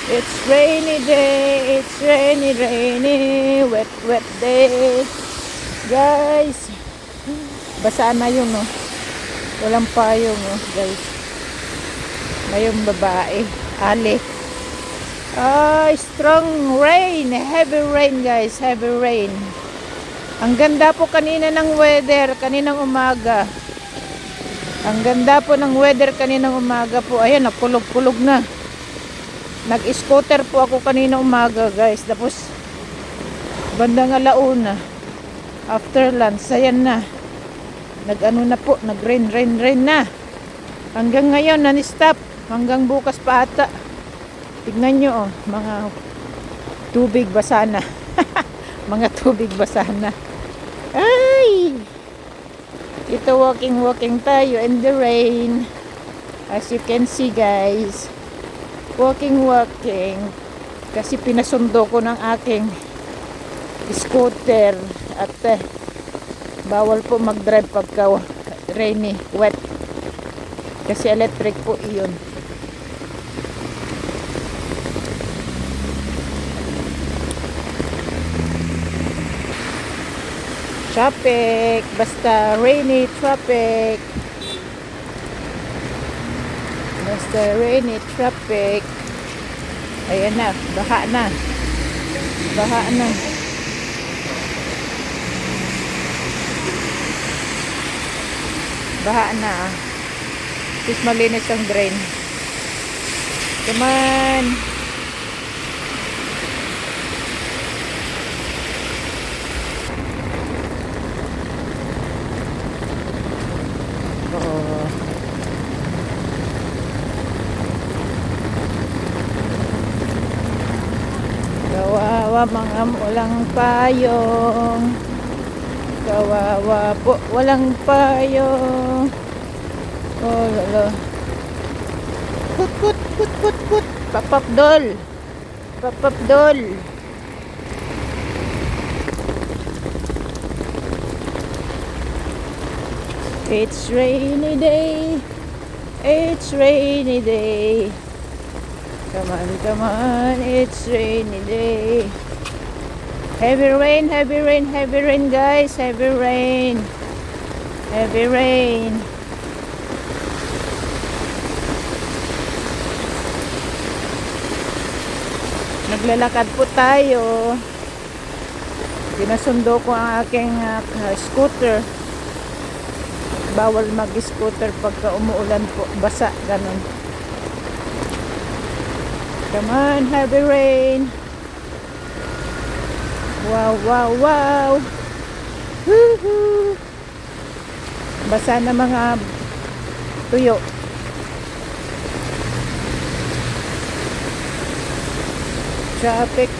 It's rainy day, it's rainy, rainy, wet, wet day. Guys, basa na yun, no? Walang payong, no, guys. Ngayong babae, ali. Strong rain, heavy rain, guys, heavy rain. Ang ganda po kanina ng weather, kaninang umaga. Ang ganda po ng weather kaninang umaga po. Ayan, nakulog-kulog na. Nag-scooter po ako kanina umaga, guys. Tapos bandang alauna after lunch, ayan na. Nag-ano na po, nag-rain na. Hanggang ngayon, non-stop. Hanggang bukas pa ata. Tignan nyo, oh, mga tubig basa na. Mga tubig basa na. Ay! Ito walking tayo in the rain. As you can see, guys. Walking. Kasi pinasundo ko ng aking scooter. At bawal po mag-drive pagka rainy, wet. Kasi electric po iyon. Traffic, basta rainy traffic. Basta rainy traffic. Ayan na, baha na. Baha na. Baha na. Tapos malinis ang drain. Come on. Kawawa mga walang payong. Kawawa po walang payong. Oh lolo. Put. Papapdol. It's rainy day. It's rainy day. Come on, it's rainy day. Heavy rain, guys. Heavy rain. Naglalakad po tayo. Pinasundo ko ang aking scooter. Bawal mag-scooter pagka umuulan po. Basa, ganun. Come on, heavy rain. Wow. Woohoo. Basa na mga tuyo. Traffic.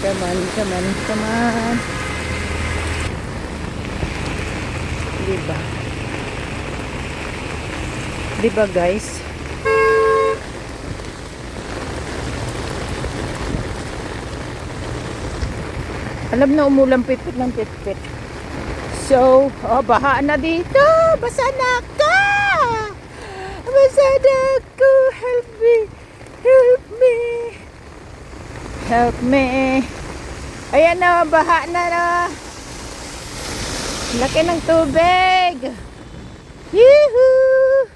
Come on. Diba guys? Alam na umulan pipit. So, baha na dito. Basa na ka. Help me. Ayan na, baha na. Laki ng tubig. Yee-hoo.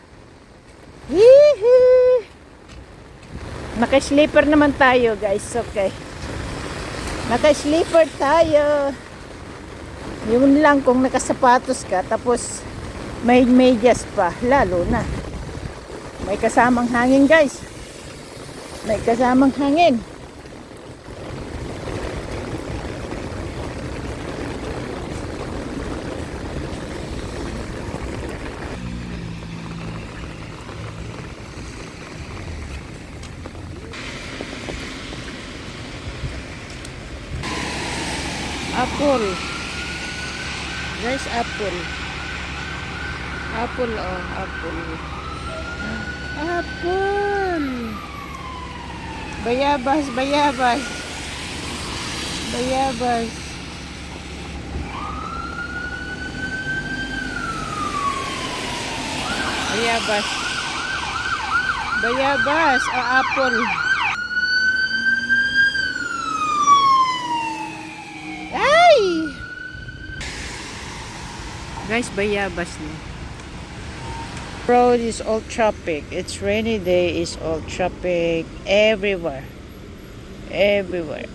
Naka-sleeper naman tayo, guys. Okay. Naka-sleeper tayo. Yun lang kung nakasapatos ka, tapos may medyas pa, lalo na. May kasamang hangin, guys. May kasamang hangin. Apple. Guys, apple. Apple. Bayabas. Bayabas. Bayabas, apple. Ay! Guys, bayabas na. Road is all traffic. It's rainy day, is all traffic everywhere. Everywhere.